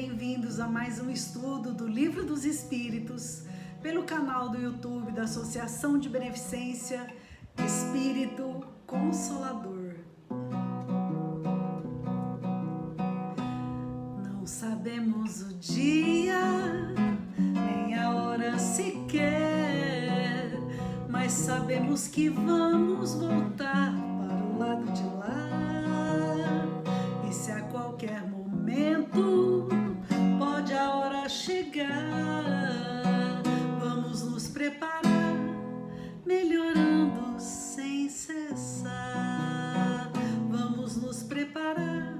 bem-vindos a mais um estudo do Livro dos Espíritos pelo canal do YouTube da Associação de Beneficência Espírito Consolador. Não sabemos o dia, nem a hora sequer, mas sabemos que vamos voltar para o lado de lá. E se a qualquer momento pode a hora chegar, vamos nos preparar, melhorando sem cessar. Vamos nos preparar,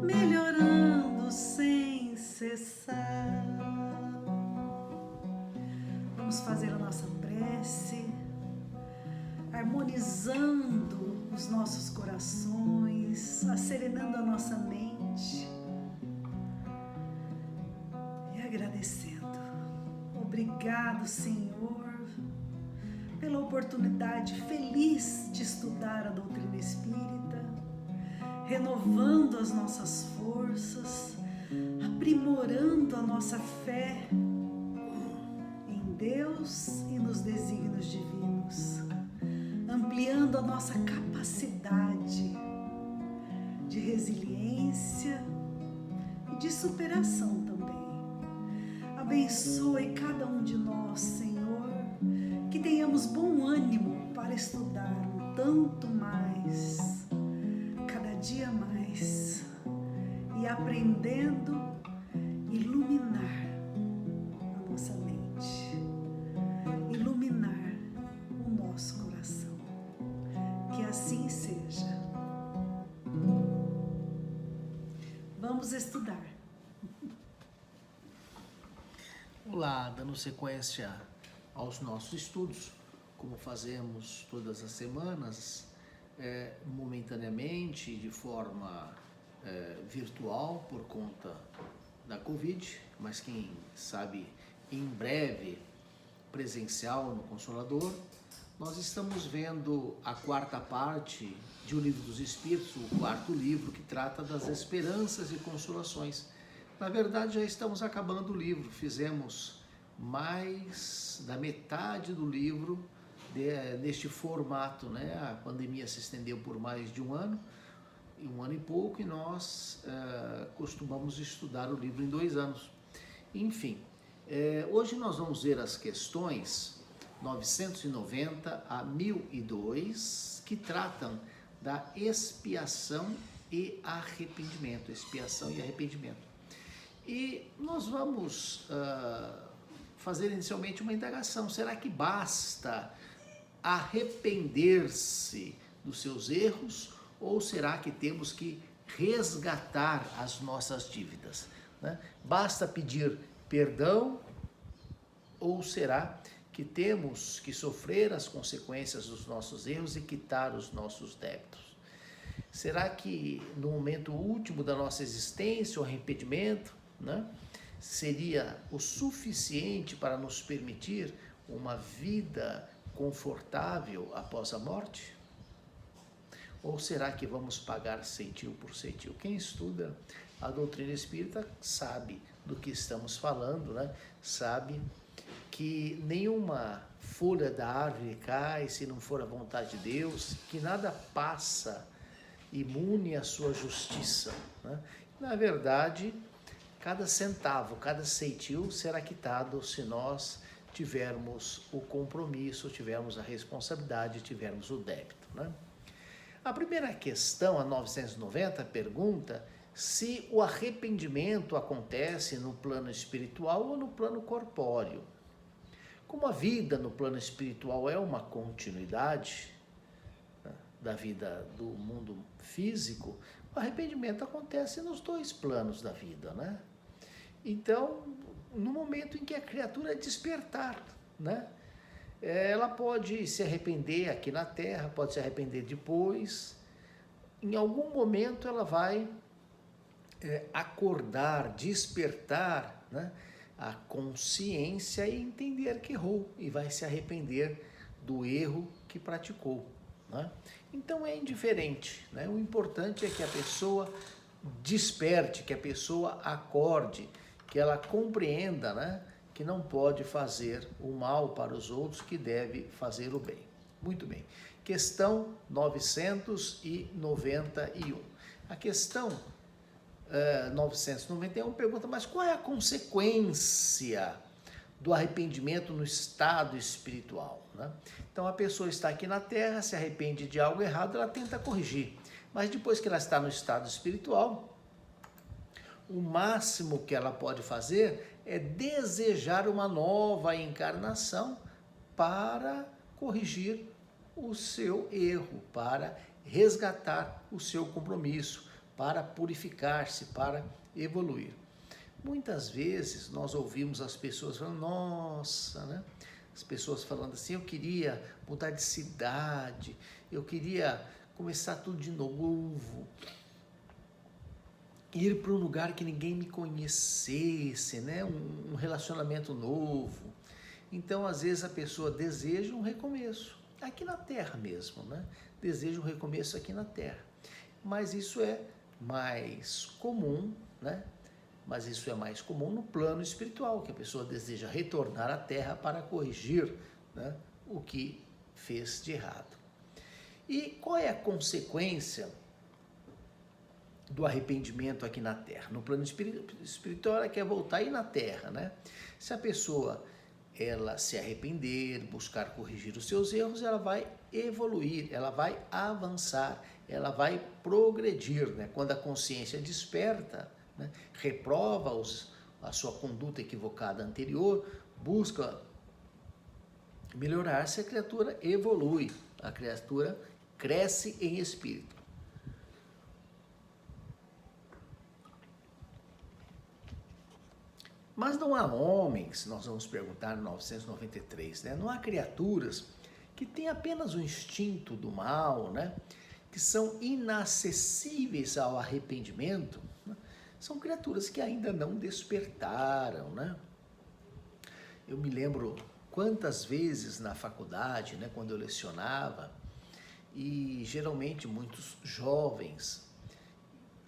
melhorando sem cessar. Vamos fazer a nossa prece, harmonizando os nossos corações, acerenando a nossa mente e agradecendo. Obrigado, Senhor, pela oportunidade feliz de estudar a doutrina espírita, renovando as nossas forças, aprimorando a nossa fé em Deus e nos desígnios divinos, ampliando a nossa capacidade de resiliência e de superação também. Abençoe cada um de nós, Senhor, que tenhamos bom ânimo para estudar um tanto mais, cada dia mais, e aprendendo a iluminar a nossa mente, iluminar o nosso coração. Que assim seja. Vamos estudar. Olá, dando sequência aos nossos estudos, como fazemos todas as semanas, momentaneamente, de forma virtual por conta da Covid, mas quem sabe em breve presencial no Consolador. Nós estamos vendo a quarta parte de O Livro dos Espíritos, o quarto livro que trata das esperanças e consolações. Na verdade, já estamos acabando o livro, fizemos mais da metade do livro neste formato, né? A pandemia se estendeu por mais de um ano e pouco, e nós costumamos estudar o livro em 2 anos. Enfim, hoje nós vamos ver as questões 990 a 1002, que tratam da expiação e arrependimento. Expiação e arrependimento. E nós vamos fazer inicialmente uma indagação. Será que basta arrepender-se dos seus erros, ou será que temos que resgatar as nossas dívidas, né? Basta pedir perdão, ou será que temos que sofrer as consequências dos nossos erros e quitar os nossos débitos? Será que no momento último da nossa existência o arrependimento, né, seria o suficiente para nos permitir uma vida confortável após a morte? Ou será que vamos pagar ceitil por ceitil? Quem estuda a doutrina espírita sabe do que estamos falando, né? Sabe que nenhuma folha da árvore cai se não for a vontade de Deus, que nada passa imune à sua justiça, né? Na verdade, cada centavo, cada ceitil será quitado se nós tivermos o compromisso, tivermos a responsabilidade, tivermos o débito, né? A primeira questão, a 990, pergunta se o arrependimento acontece no plano espiritual ou no plano corpóreo. Como a vida no plano espiritual é uma continuidade, né, da vida do mundo físico, o arrependimento acontece nos 2 planos da vida, né? Então, no momento em que a criatura despertar, né, ela pode se arrepender aqui na Terra, pode se arrepender depois. Em algum momento ela vai acordar, despertar, né, a consciência e entender que errou e vai se arrepender do erro que praticou, né? Então é indiferente, né? O importante é que a pessoa desperte, que a pessoa acorde, que ela compreenda, né, que não pode fazer o mal para os outros, que deve fazer o bem. Muito bem. Questão 991. A questão 991 pergunta, mas qual é a consequência do arrependimento no estado espiritual, né? Então a pessoa está aqui na Terra, se arrepende de algo errado, ela tenta corrigir. Mas depois que ela está no estado espiritual, o máximo que ela pode fazer é desejar uma nova encarnação para corrigir o seu erro, para resgatar o seu compromisso, para purificar-se, para evoluir. Muitas vezes nós ouvimos as pessoas falando, nossa, né? As pessoas falando assim, eu queria mudar de cidade, eu queria começar tudo de novo, ir para um lugar que ninguém me conhecesse, né? Um relacionamento novo. Então, às vezes, a pessoa deseja um recomeço, aqui na Terra mesmo, né? Deseja um recomeço aqui na Terra. Mas isso é mais comum, né? Mas isso é mais comum no plano espiritual, que a pessoa deseja retornar à Terra para corrigir, né, o que fez de errado. E qual é a consequência do arrependimento aqui na Terra? No plano espiritual, ela quer voltar aí na Terra, né? Se a pessoa ela se arrepender, buscar corrigir os seus erros, ela vai evoluir, ela vai avançar, ela vai progredir, né? Quando a consciência desperta, né, reprova a sua conduta equivocada anterior, busca melhorar-se, a criatura evolui, a criatura cresce em espírito. Mas não há homens, nós vamos perguntar no 993, né? Não há criaturas que têm apenas o instinto do mal, né? Que são inacessíveis ao arrependimento, né? São criaturas que ainda não despertaram, né? Eu me lembro quantas vezes na faculdade, né, quando eu lecionava, e geralmente muitos jovens,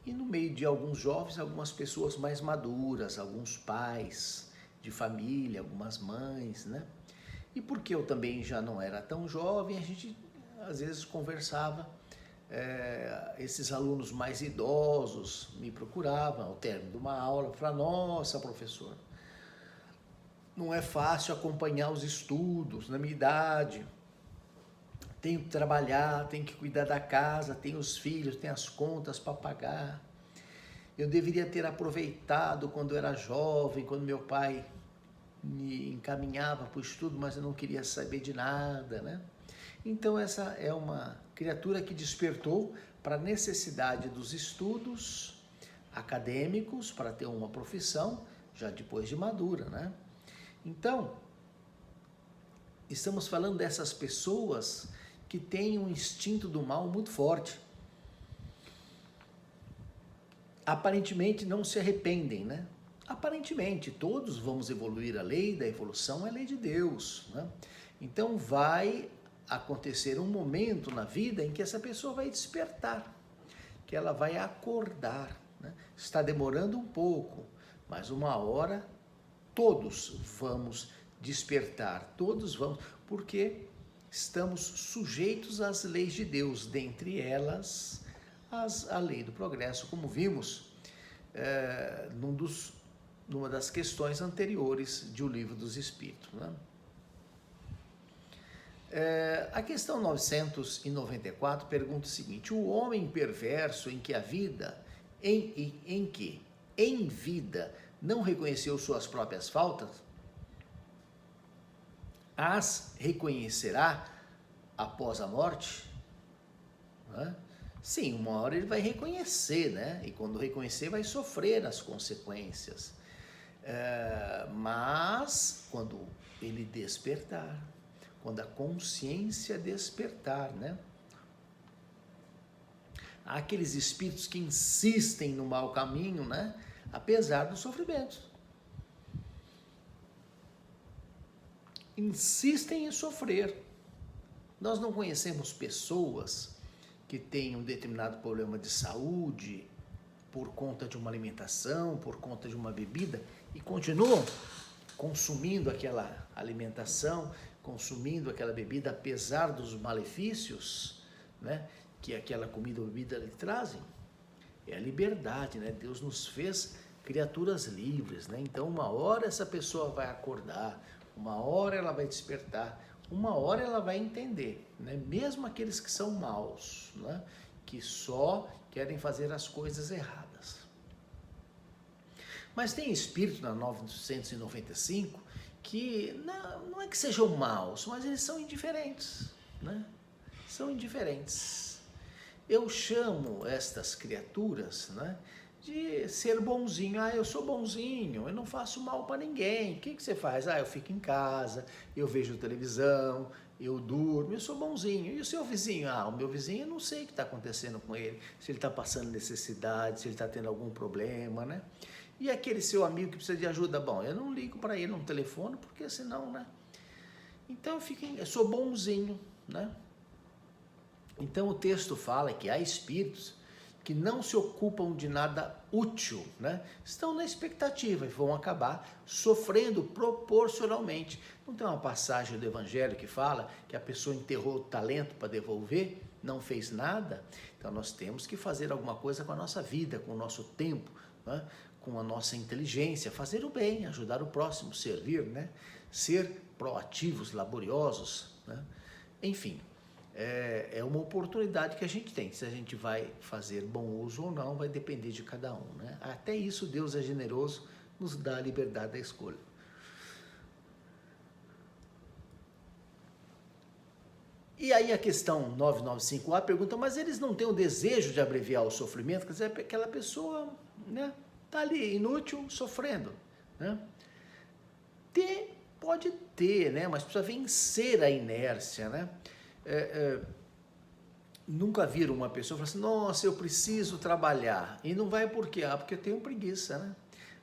e no meio de alguns jovens, algumas pessoas mais maduras, alguns pais de família, algumas mães, né? E porque eu também já não era tão jovem, a gente às vezes conversava, esses alunos mais idosos me procuravam ao término de uma aula, falavam, nossa, professor, não é fácil acompanhar os estudos na minha idade, tenho que trabalhar, tenho que cuidar da casa, tenho os filhos, tenho as contas para pagar. Eu deveria ter aproveitado quando eu era jovem, quando meu pai me encaminhava para o estudo, mas eu não queria saber de nada, né? Então essa é uma criatura que despertou para a necessidade dos estudos acadêmicos, para ter uma profissão, já depois de madura, né? Então, estamos falando dessas pessoas que têm um instinto do mal muito forte. Aparentemente não se arrependem, né? Aparentemente, todos vamos evoluir, a lei da evolução é a lei de Deus, né? Então vai acontecer um momento na vida em que essa pessoa vai despertar, que ela vai acordar, né? Está demorando um pouco, mas uma hora todos vamos despertar, todos vamos, porque estamos sujeitos às leis de Deus, dentre elas a lei do progresso, como vimos numa das questões anteriores de O Livro dos Espíritos, né? A questão 994 pergunta o seguinte: o homem perverso em que a vida, em vida não reconheceu suas próprias faltas, as reconhecerá após a morte? Né? Sim, uma hora ele vai reconhecer, né? E quando reconhecer vai sofrer as consequências. Mas quando ele despertar, quando a consciência despertar, né? Há aqueles espíritos que insistem no mau caminho, né? Apesar do sofrimento. Insistem em sofrer. Nós não conhecemos pessoas que têm um determinado problema de saúde por conta de uma alimentação, por conta de uma bebida, e continuam consumindo aquela alimentação, consumindo aquela bebida, apesar dos malefícios, né, que aquela comida ou bebida lhe trazem. É a liberdade, né? Deus nos fez criaturas livres, né? Então, uma hora essa pessoa vai acordar, uma hora ela vai despertar, uma hora ela vai entender, né? Mesmo aqueles que são maus, né? Que só querem fazer as coisas erradas. Mas tem espírito na 995 que não é que sejam maus, mas eles são indiferentes, né? São indiferentes. Eu chamo estas criaturas, né, de ser bonzinho. Ah, eu sou bonzinho, eu não faço mal para ninguém. O que você faz? Ah, eu fico em casa, eu vejo televisão, eu durmo, eu sou bonzinho. E o seu vizinho? Ah, o meu vizinho, eu não sei o que está acontecendo com ele, se ele está passando necessidade, se ele está tendo algum problema, né? E aquele seu amigo que precisa de ajuda? Bom, eu não ligo para ele no telefone, porque senão, né? Então eu sou bonzinho, né? Então o texto fala que há espíritos que não se ocupam de nada útil, né? Estão na expectativa e vão acabar sofrendo proporcionalmente. Não tem uma passagem do Evangelho que fala que a pessoa enterrou o talento para devolver, não fez nada? Então nós temos que fazer alguma coisa com a nossa vida, com o nosso tempo, né? Com a nossa inteligência, fazer o bem, ajudar o próximo, servir, né? Ser proativos, laboriosos, né? Enfim. É uma oportunidade que a gente tem. Se a gente vai fazer bom uso ou não, vai depender de cada um, né? Até isso Deus é generoso, nos dá a liberdade da escolha. E aí a questão 995A pergunta, mas eles não têm o desejo de abreviar o sofrimento? Quer dizer, aquela pessoa, né, tá ali inútil, sofrendo, né? Pode ter, né? Mas precisa vencer a inércia, né? Nunca viram uma pessoa falar assim, nossa, eu preciso trabalhar, e não vai por quê? Ah, porque eu tenho preguiça, né?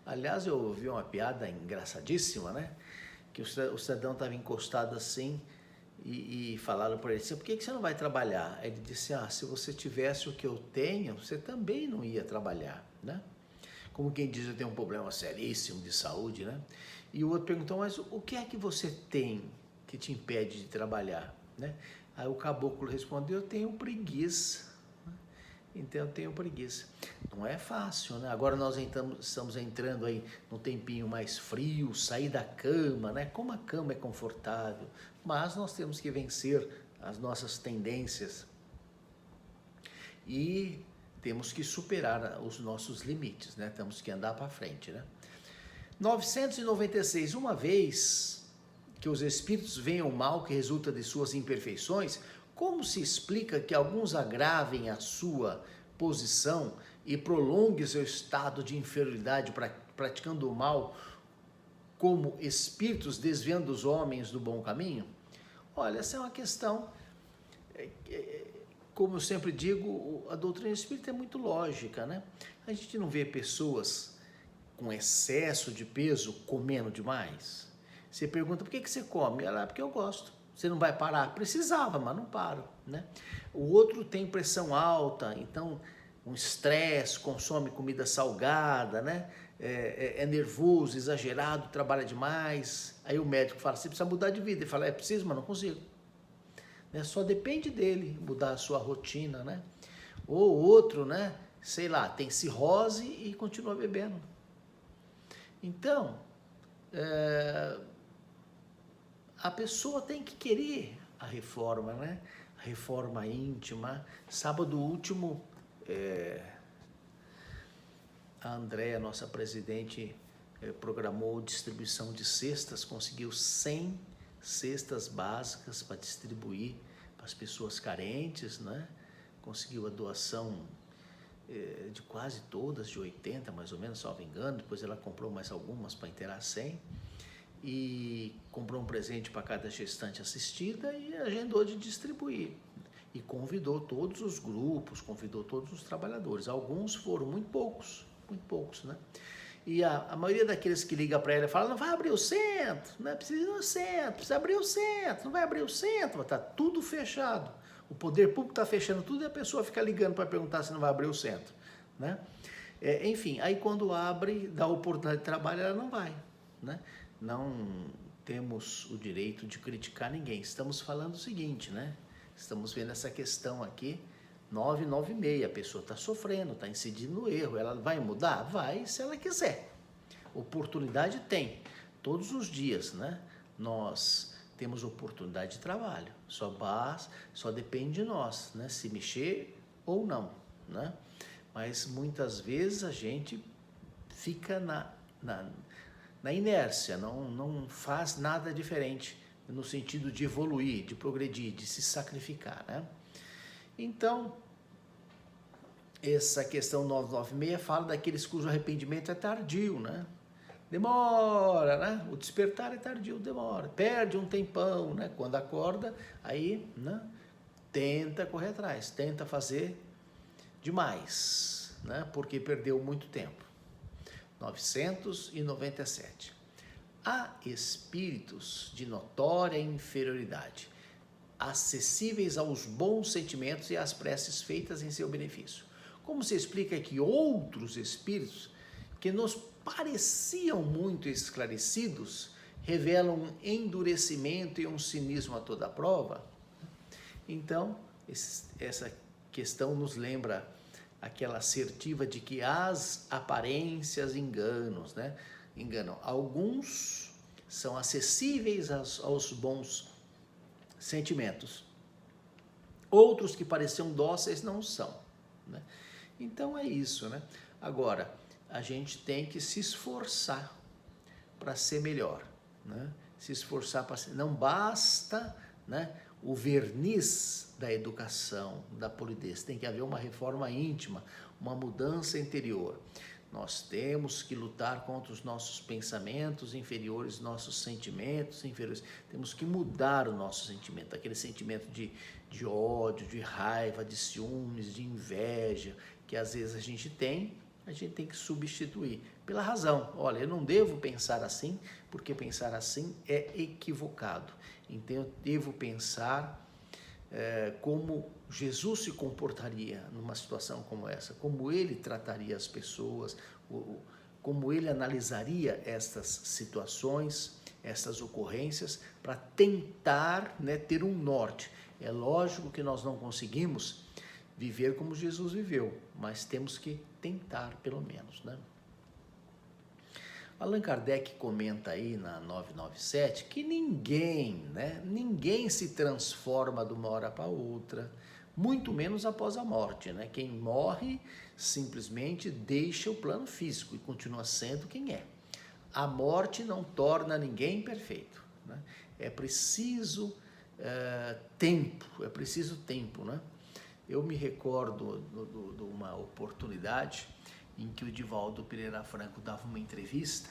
Aliás, eu ouvi uma piada engraçadíssima, né? Que o cidadão estava encostado assim e falaram para ele assim, por que você não vai trabalhar? Ele disse, se você tivesse o que eu tenho, você também não ia trabalhar, né? Como quem diz, eu tenho um problema seríssimo de saúde, né? E o outro perguntou, mas o que é que você tem que te impede de trabalhar, né? Aí o caboclo respondeu, eu tenho preguiça, então eu tenho preguiça. Não é fácil, né? Agora nós estamos entrando aí num tempinho mais frio, sair da cama, né? Como a cama é confortável, mas nós temos que vencer as nossas tendências e temos que superar os nossos limites, né? Temos que andar para frente, né? 996, uma vez que os espíritos veem o mal que resulta de suas imperfeições, como se explica que alguns agravem a sua posição e prolonguem seu estado de inferioridade praticando o mal, como espíritos desviando os homens do bom caminho? Olha, essa é uma questão, como eu sempre digo, a doutrina espírita é muito lógica, né? A gente não vê pessoas com excesso de peso comendo demais. Você pergunta, por que você come? Ela, porque eu gosto. Você não vai parar? Precisava, mas não paro, né? O outro tem pressão alta, então um estresse, consome comida salgada, né? É nervoso, exagerado, trabalha demais. Aí o médico fala, você precisa mudar de vida. Ele fala, preciso, mas não consigo. Né? Só depende dele mudar a sua rotina, né? Ou outro, né? Sei lá, tem cirrose e continua bebendo. Então, a pessoa tem que querer a reforma, né? A reforma íntima. Sábado último, a Andréa, nossa presidente, programou distribuição de cestas, conseguiu 100 cestas básicas para distribuir para as pessoas carentes, né? Conseguiu a doação de quase todas, de 80 mais ou menos, salvo engano. Depois ela comprou mais algumas para inteirar 100. E comprou um presente para cada gestante assistida e agendou de distribuir. E convidou todos os grupos, convidou todos os trabalhadores. Alguns foram muito poucos, né? E a maioria daqueles que liga para ela fala, não vai abrir o centro, não é preciso ir no centro, precisa abrir o centro, não vai abrir o centro, está tudo fechado. O poder público está fechando tudo e a pessoa fica ligando para perguntar se não vai abrir o centro, né? Enfim, aí quando abre, dá oportunidade de trabalho, ela não vai, né? Não temos o direito de criticar ninguém. Estamos falando o seguinte, né? Estamos vendo essa questão aqui, 996, a pessoa está sofrendo, está incidindo no erro, ela vai mudar? Vai, se ela quiser. Oportunidade tem, todos os dias, né? Nós temos oportunidade de trabalho, só depende de nós, né? Se mexer ou não, né? Mas muitas vezes a gente fica na inércia, não faz nada diferente no sentido de evoluir, de progredir, de se sacrificar, né? Então, essa questão 996 fala daqueles cujo arrependimento é tardio, né? Demora, né? O despertar é tardio, demora, perde um tempão, né? Quando acorda, aí, né? Tenta correr atrás, tenta fazer demais, né? Porque perdeu muito tempo. 997. Há espíritos de notória inferioridade, acessíveis aos bons sentimentos e às preces feitas em seu benefício. Como se explica que outros espíritos que nos pareciam muito esclarecidos revelam um endurecimento e um cinismo a toda prova? Então, essa questão nos lembra aquela assertiva de que as aparências enganam. Alguns são acessíveis aos bons sentimentos, outros que pareciam dóceis não são, né? Então é isso, né? Agora, a gente tem que se esforçar para ser melhor, né? Se esforçar para ser... Não basta, né, o verniz da educação, da polidez. Tem que haver uma reforma íntima, uma mudança interior. Nós temos que lutar contra os nossos pensamentos inferiores, nossos sentimentos inferiores. Temos que mudar o nosso sentimento, aquele sentimento de ódio, de raiva, de ciúmes, de inveja, que às vezes a gente tem que substituir pela razão. Olha, eu não devo pensar assim, porque pensar assim é equivocado. Então eu devo pensar como Jesus se comportaria numa situação como essa, como ele trataria as pessoas, como ele analisaria estas situações, estas ocorrências, para tentar, né, ter um norte. É lógico que nós não conseguimos viver como Jesus viveu, mas temos que tentar pelo menos, né? Allan Kardec comenta aí na 997 que ninguém se transforma de uma hora para outra, muito menos após a morte, né? Quem morre simplesmente deixa o plano físico e continua sendo quem é. A morte não torna ninguém perfeito, né? É preciso tempo, né? Eu me recordo de uma oportunidade em que o Divaldo Pereira Franco dava uma entrevista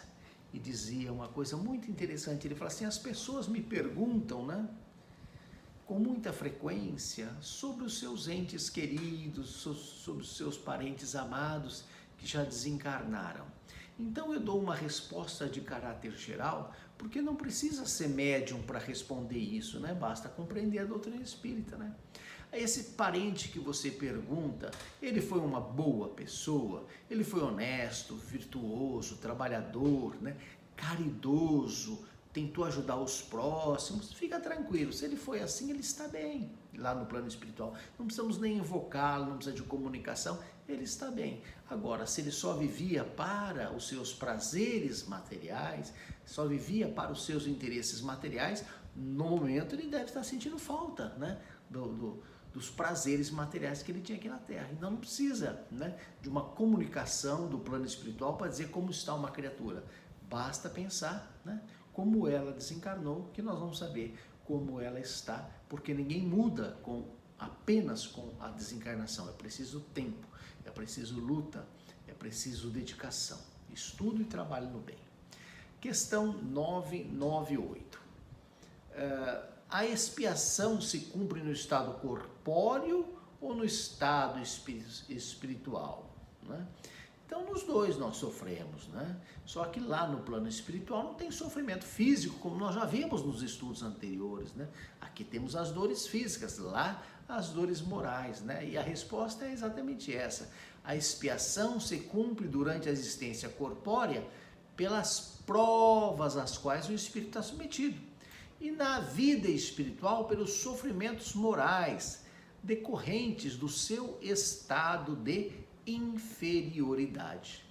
e dizia uma coisa muito interessante. Ele fala assim: as pessoas me perguntam, né, com muita frequência sobre os seus entes queridos, sobre os seus parentes amados que já desencarnaram. Então eu dou uma resposta de caráter geral, porque não precisa ser médium para responder isso, né? Basta compreender a doutrina espírita, né? Esse parente que você pergunta, ele foi uma boa pessoa, ele foi honesto, virtuoso, trabalhador, né? Caridoso, tentou ajudar os próximos, fica tranquilo, se ele foi assim, ele está bem lá no plano espiritual. Não precisamos nem invocá-lo, não precisa de comunicação, ele está bem. Agora, se ele só vivia para os seus prazeres materiais, só vivia para os seus interesses materiais, no momento ele deve estar sentindo falta, né, dos prazeres materiais que ele tinha aqui na Terra. Então não precisa, né, de uma comunicação do plano espiritual para dizer como está uma criatura. Basta pensar, né, como ela desencarnou, que nós vamos saber como ela está, porque ninguém muda apenas com a desencarnação. É preciso tempo, é preciso luta, é preciso dedicação, estudo e trabalho no bem. Questão 998. A expiação se cumpre no estado corpóreo ou no estado espiritual, né? Então, nos dois nós sofremos, né? Só que lá no plano espiritual não tem sofrimento físico, como nós já vimos nos estudos anteriores, né? Aqui temos as dores físicas, lá as dores morais, né? E a resposta é exatamente essa. A expiação se cumpre durante a existência corpórea pelas provas às quais o espírito está submetido. E na vida espiritual, pelos sofrimentos morais decorrentes do seu estado de inferioridade.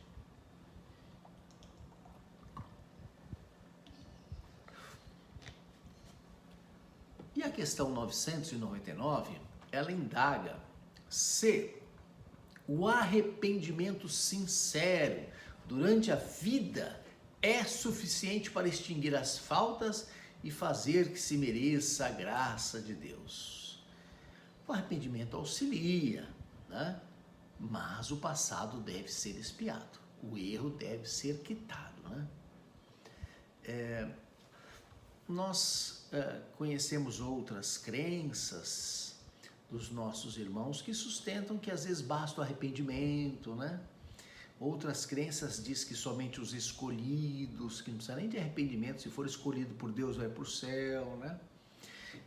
E a questão 999, ela indaga se o arrependimento sincero durante a vida é suficiente para extinguir as faltas e fazer que se mereça a graça de Deus. O arrependimento auxilia, né? Mas o passado deve ser expiado, o erro deve ser quitado, né? Nós conhecemos outras crenças dos nossos irmãos que sustentam que às vezes basta o arrependimento, né? Outras crenças diz que somente os escolhidos, que não precisa nem de arrependimento, se for escolhido por Deus vai para o céu, né?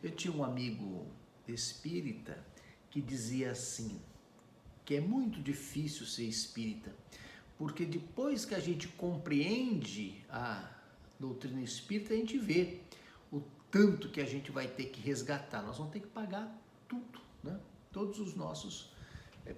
Eu tinha um amigo espírita que dizia assim, que é muito difícil ser espírita, porque depois que a gente compreende a doutrina espírita, a gente vê o tanto que a gente vai ter que resgatar. Nós vamos ter que pagar tudo, né? Todos os nossos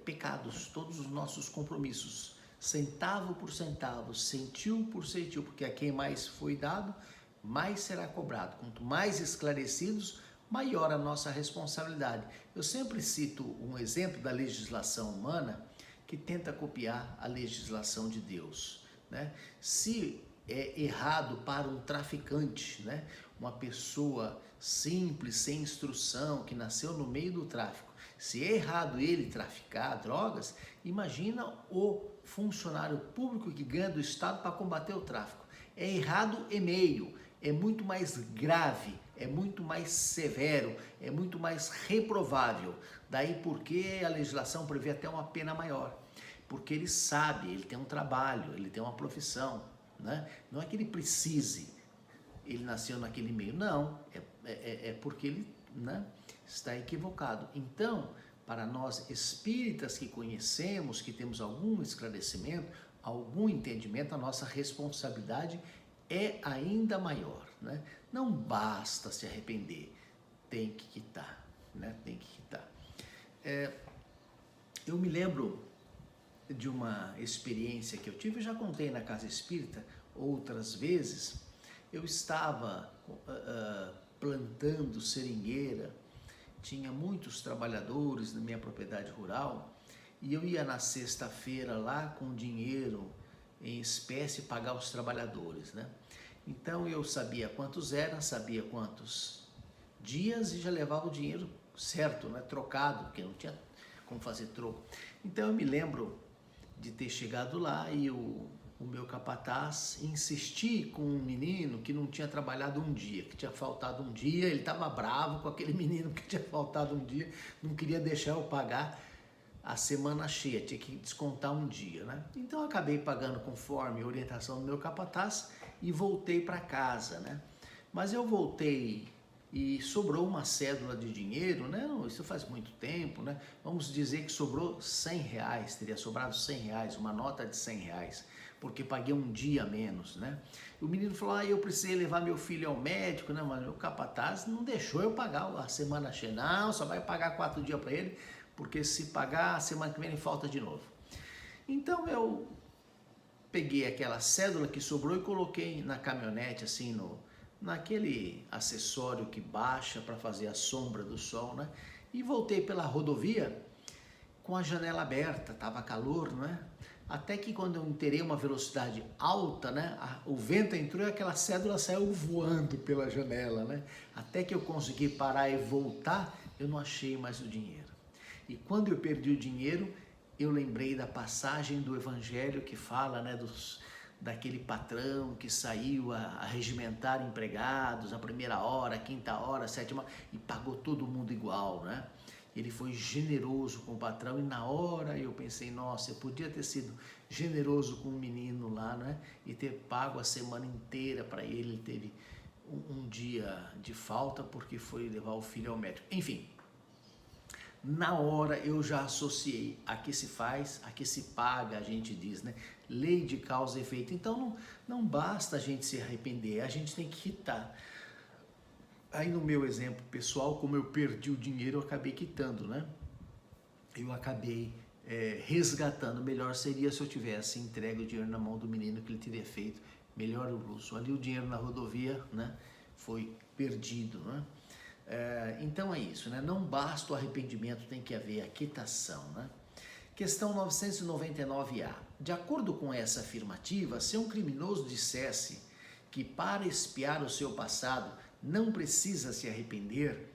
pecados, todos os nossos compromissos, centavo por centavo, centil por centil, porque a quem mais foi dado, mais será cobrado. Quanto mais esclarecidos, maior a nossa responsabilidade. Eu sempre cito um exemplo da legislação humana que tenta copiar a legislação de Deus, né? Se é errado para um traficante, né? Uma pessoa simples, sem instrução, que nasceu no meio do tráfico, se é errado ele traficar drogas, imagina o funcionário público que ganha do Estado para combater o tráfico. É errado e meio, é muito mais grave, é muito mais severo, é muito mais reprovável. Daí porque a legislação prevê até uma pena maior, porque ele sabe, ele tem um trabalho, ele tem uma profissão, né? Não é que ele precise, ele nasceu naquele meio, não, é porque ele, né, está equivocado. Então, para nós espíritas que conhecemos, que temos algum esclarecimento, algum entendimento, a nossa responsabilidade é ainda maior, né? Não basta se arrepender, tem que quitar, né? Tem que quitar. Eu me lembro de uma experiência que eu tive, eu já contei na Casa Espírita outras vezes. Eu estava plantando seringueira, tinha muitos trabalhadores na minha propriedade rural e eu ia na sexta-feira lá com dinheiro em espécie pagar os trabalhadores, né? Então eu sabia quantos eram, sabia quantos dias e já levava o dinheiro certo, né? Trocado, porque não tinha como fazer troco. Então eu me lembro de ter chegado lá e o meu capataz insistir com um menino que não tinha trabalhado um dia, que tinha faltado um dia, ele estava bravo com aquele menino que tinha faltado um dia, não queria deixar eu pagar a semana cheia, tinha que descontar um dia, né? Então eu acabei pagando conforme a orientação do meu capataz e voltei para casa, né? Mas eu voltei e sobrou uma cédula de dinheiro, né? Isso faz muito tempo, né? Vamos dizer que sobrou R$100, teria sobrado R$100, uma nota de R$100, porque paguei um dia a menos, né? O menino falou, eu precisei levar meu filho ao médico, né? Mas meu capataz não deixou eu pagar a semana cheia, não, só vai pagar 4 dias para ele, porque se pagar, a semana que vem ele falta de novo. Então eu peguei aquela cédula que sobrou e coloquei na caminhonete, assim, naquele acessório que baixa para fazer a sombra do sol, né? E voltei pela rodovia com a janela aberta, tava calor, né? Até que quando eu inteirei uma velocidade alta, né? O vento entrou e aquela cédula saiu voando pela janela, né? Até que eu consegui parar e voltar, eu não achei mais o dinheiro. E quando eu perdi o dinheiro, eu lembrei da passagem do Evangelho que fala, né, daquele patrão que saiu a regimentar empregados, a primeira hora, a quinta hora, a sétima, e pagou todo mundo igual, né? Ele foi generoso com o patrão e na hora eu pensei, nossa, eu podia ter sido generoso com o menino lá, né? E ter pago a semana inteira para ele. Ele teve um dia de falta porque foi levar o filho ao médico. Enfim, na hora eu já associei a que se faz, a que se paga, a gente diz, né? Lei de causa e efeito. Então não basta a gente se arrepender, a gente tem que quitar. Aí no meu exemplo pessoal, como eu perdi o dinheiro, eu acabei quitando, né? Eu acabei resgatando. Melhor seria se eu tivesse entregue o dinheiro na mão do menino, que ele teria feito melhor uso. Ali o dinheiro na rodovia, né, foi perdido, né? Então é isso, né? Não basta o arrependimento, tem que haver a quitação, né? Questão 999A. De acordo com essa afirmativa, se um criminoso dissesse que para expiar o seu passado não precisa se arrepender,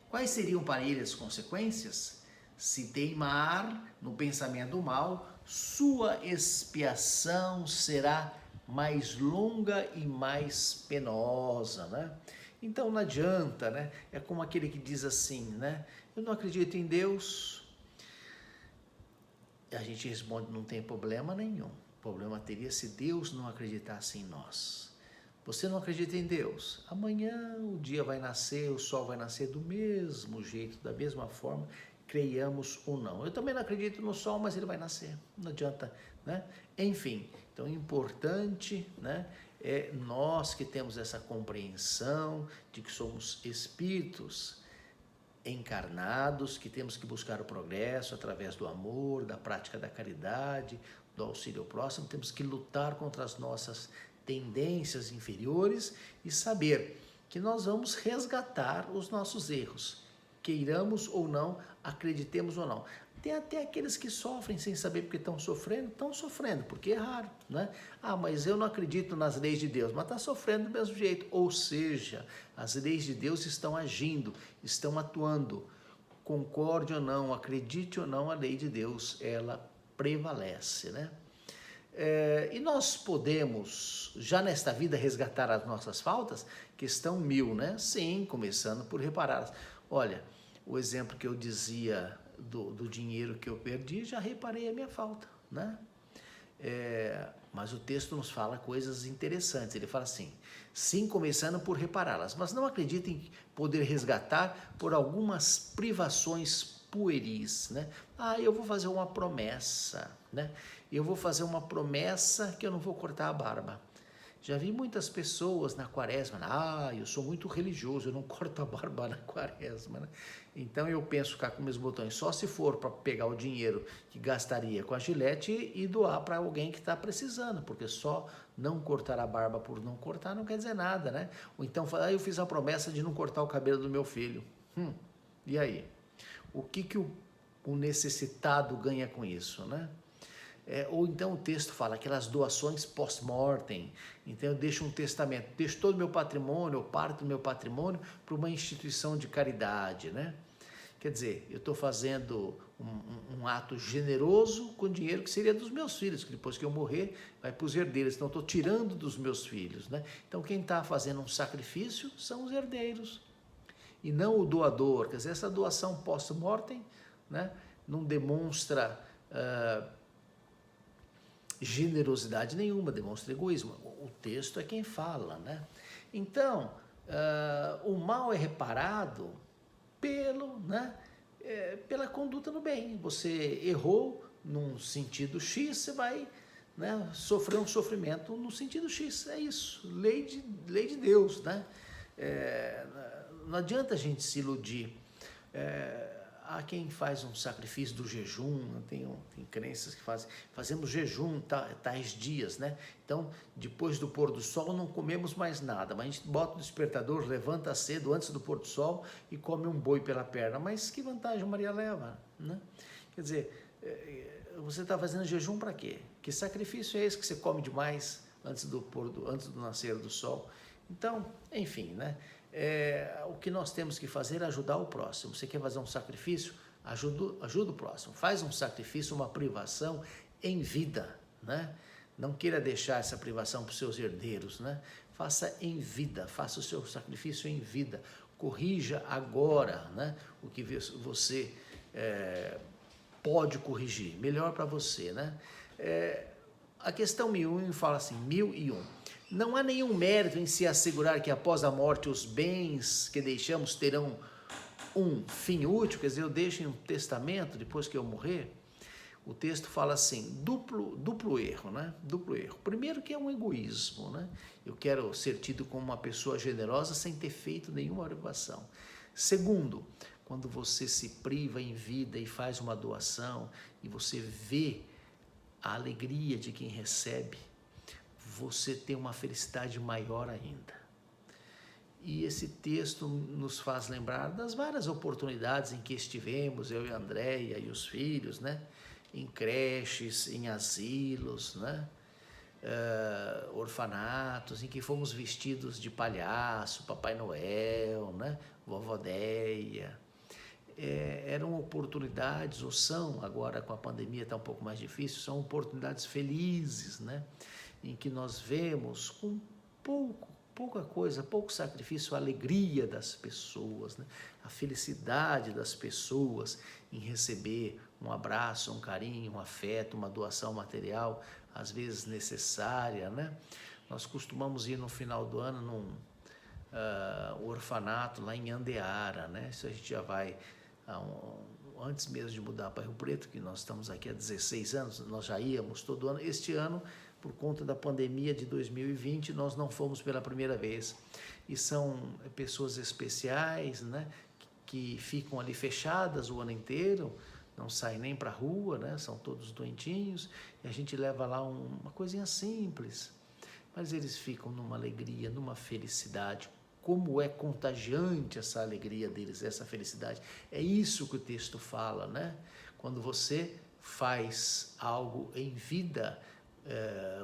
quais seriam para ele as consequências? Se teimar no pensamento mal, sua expiação será mais longa e mais penosa, né? Então não adianta, né? É como aquele que diz assim, né? Eu não acredito em Deus. A gente responde, não tem problema nenhum. O problema teria se Deus não acreditasse em nós. Você não acredita em Deus? Amanhã o dia vai nascer, o sol vai nascer do mesmo jeito, da mesma forma, creiamos ou não. Eu também não acredito no sol, mas ele vai nascer. Não adianta, né? Enfim, então importante, né? É nós que temos essa compreensão de que somos espíritos encarnados, que temos que buscar o progresso através do amor, da prática da caridade, do auxílio ao próximo, temos que lutar contra as nossas tendências inferiores e saber que nós vamos resgatar os nossos erros, queiramos ou não, acreditemos ou não. Tem até aqueles que sofrem sem saber porque estão sofrendo porque erraram, né? Ah, mas eu não acredito nas leis de Deus, mas está sofrendo do mesmo jeito. Ou seja, as leis de Deus estão agindo, estão atuando. Concorde ou não, acredite ou não, a lei de Deus, ela prevalece, né? E nós podemos, já nesta vida, resgatar as nossas faltas? Questão 1000, né? Sim, começando por repará-las. Olha, o exemplo que eu dizia do dinheiro que eu perdi, já reparei a minha falta, né? Mas o texto nos fala coisas interessantes. Ele fala assim, sim, começando por repará-las, mas não acreditem em poder resgatar por algumas privações pueris, né? Ah, eu vou fazer uma promessa, né? Eu vou fazer uma promessa que eu não vou cortar a barba. Já vi muitas pessoas na quaresma, eu sou muito religioso, eu não corto a barba na quaresma, né? Então eu penso ficar com meus botões só se for para pegar o dinheiro que gastaria com a Gillette e doar para alguém que está precisando, porque só não cortar a barba por não cortar não quer dizer nada, né? Ou então falar, eu fiz a promessa de não cortar o cabelo do meu filho. E aí? O que o necessitado ganha com isso, né? Ou então o texto fala aquelas doações post-mortem, então eu deixo um testamento, deixo todo o meu patrimônio, ou parte do meu patrimônio, para uma instituição de caridade, né? Quer dizer, eu estou fazendo um ato generoso com dinheiro que seria dos meus filhos, que depois que eu morrer vai para os herdeiros, então estou tirando dos meus filhos, né? Então quem está fazendo um sacrifício são os herdeiros, e não o doador. Quer dizer, essa doação post-mortem, né, não demonstra generosidade nenhuma, demonstra egoísmo. O texto é quem fala, né? Então, o mal é reparado pela conduta no bem. Você errou num sentido X, você vai, né, sofrer um sofrimento no sentido X. É isso, lei de Deus, né? Não adianta a gente se iludir. Há quem faz um sacrifício do jejum, tem crenças que fazemos jejum tais dias, né? Então, depois do pôr do sol não comemos mais nada, mas a gente bota o despertador, levanta cedo antes do pôr do sol e come um boi pela perna. Mas que vantagem Maria leva, né? Quer dizer, você está fazendo jejum para quê? Que sacrifício é esse que você come demais antes do nascer do sol? Então, enfim, né? O que nós temos que fazer é ajudar o próximo. Você quer fazer um sacrifício? Ajuda o próximo. Faz um sacrifício, uma privação em vida, né? Não queira deixar essa privação para os seus herdeiros, né? Faça em vida, faça o seu sacrifício em vida. Corrija agora, né, o que você pode corrigir. Melhor para você, né? A questão 1001 fala assim, 1001. Não há nenhum mérito em se assegurar que após a morte os bens que deixamos terão um fim útil, quer dizer, eu deixo um testamento depois que eu morrer, o texto fala assim, duplo erro, né? Duplo erro. Primeiro que é um egoísmo, né? Eu quero ser tido como uma pessoa generosa sem ter feito nenhuma obrigação. Segundo, quando você se priva em vida e faz uma doação e você vê a alegria de quem recebe, você tem uma felicidade maior ainda. E esse texto nos faz lembrar das várias oportunidades em que estivemos, eu e a Andréia e os filhos, né? Em creches, em asilos, né? Orfanatos, em que fomos vestidos de palhaço, Papai Noel, né? Vovó Deia. Eram oportunidades, ou são, agora com a pandemia está um pouco mais difícil, são oportunidades felizes, né? Em que nós vemos com pouca coisa, pouco sacrifício, a alegria das pessoas, né? A felicidade das pessoas em receber um abraço, um carinho, um afeto, uma doação material, às vezes necessária, né? Nós costumamos ir no final do ano num orfanato lá em Andeara, né? Isso a gente já vai, antes mesmo de mudar para Rio Preto, que nós estamos aqui há 16 anos, nós já íamos todo ano. Este ano, por conta da pandemia de 2020, nós não fomos pela primeira vez. E são pessoas especiais, né? Que ficam ali fechadas o ano inteiro, não saem nem para a rua, né? São todos doentinhos, e a gente leva lá uma coisinha simples, mas eles ficam numa alegria, numa felicidade. Como é contagiante essa alegria deles, essa felicidade. É isso que o texto fala, né? Quando você faz algo em vida,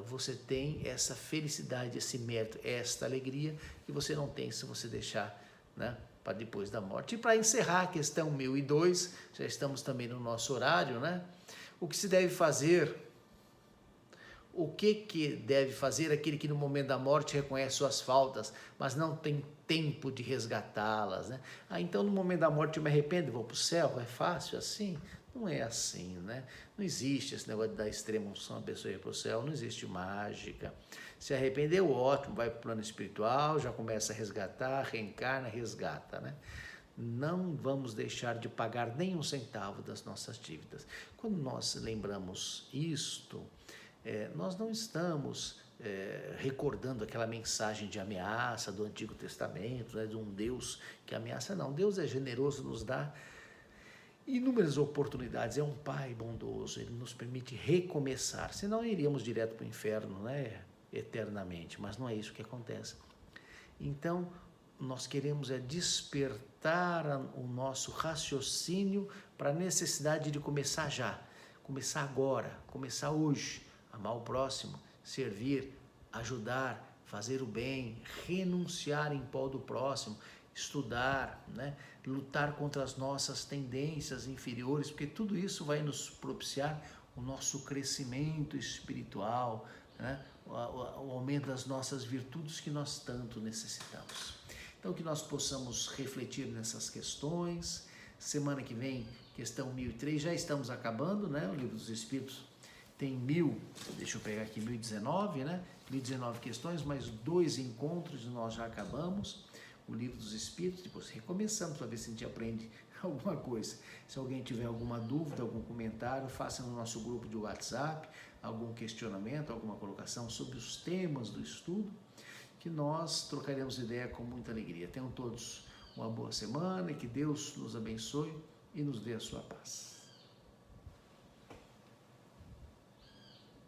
você tem essa felicidade, esse mérito, esta alegria que você não tem se você deixar, né, para depois da morte. E para encerrar a questão 1002, já estamos também no nosso horário, né? O que se deve fazer? O que deve fazer aquele que no momento da morte reconhece suas faltas, mas não tem tempo de resgatá-las, né? Então no momento da morte eu me arrependo e vou para o céu, é fácil assim? Não é assim, né? Não existe esse negócio de dar extrema unção a pessoa ir para o céu, não existe mágica. Se arrependeu, ótimo, vai para o plano espiritual, já começa a resgatar, reencarna, resgata, né? Não vamos deixar de pagar nem um centavo das nossas dívidas. Quando nós lembramos isto, nós não estamos recordando aquela mensagem de ameaça do Antigo Testamento, né, de um Deus que ameaça, não. Deus é generoso, nos dá inúmeras oportunidades, é um Pai bondoso, Ele nos permite recomeçar, senão iríamos direto para o inferno, né, eternamente, mas não é isso que acontece. Então, nós queremos despertar o nosso raciocínio para a necessidade de começar já, começar agora, começar hoje, amar o próximo, servir, ajudar, fazer o bem, renunciar em prol do próximo, estudar, né? Lutar contra as nossas tendências inferiores, porque tudo isso vai nos propiciar o nosso crescimento espiritual, né? O aumento das nossas virtudes que nós tanto necessitamos. Então, que nós possamos refletir nessas questões. Semana que vem, questão 1003, já estamos acabando, né? O Livro dos Espíritos tem 1019, né? 1019 questões, mais 2 encontros e nós já acabamos o Livro dos Espíritos. Depois recomeçamos para ver se a gente aprende alguma coisa. Se alguém tiver alguma dúvida, algum comentário, faça no nosso grupo de WhatsApp, algum questionamento, alguma colocação sobre os temas do estudo, que nós trocaremos ideia com muita alegria. Tenham todos uma boa semana e que Deus nos abençoe e nos dê a sua paz.